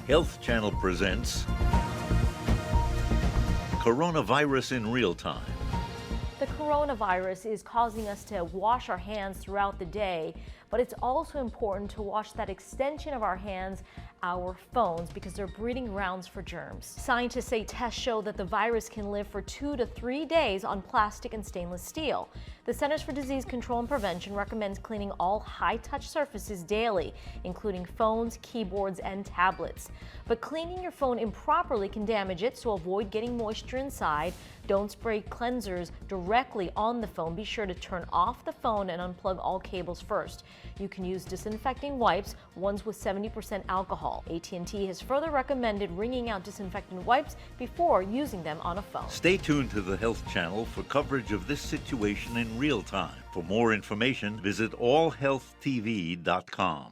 Health Channel presents Coronavirus in Real Time. The coronavirus is causing us to wash our hands throughout the day, but it's also important to wash that extension of our hands, our phones, because they're breeding grounds for germs. Scientists say tests show that the virus can live for 2 to 3 days on plastic and stainless steel. The Centers for Disease Control and Prevention recommends cleaning all high-touch surfaces daily, including phones, keyboards, and tablets. But cleaning your phone improperly can damage it, so avoid getting moisture inside. Don't spray cleansers directly on the phone. Be sure to turn off the phone and unplug all cables first. You can use disinfecting wipes, ones with 70% alcohol. AT&T has further recommended wringing out disinfectant wipes before using them on a phone. Stay tuned to the Health Channel for coverage of this situation in real time. For more information, visit allhealthtv.com.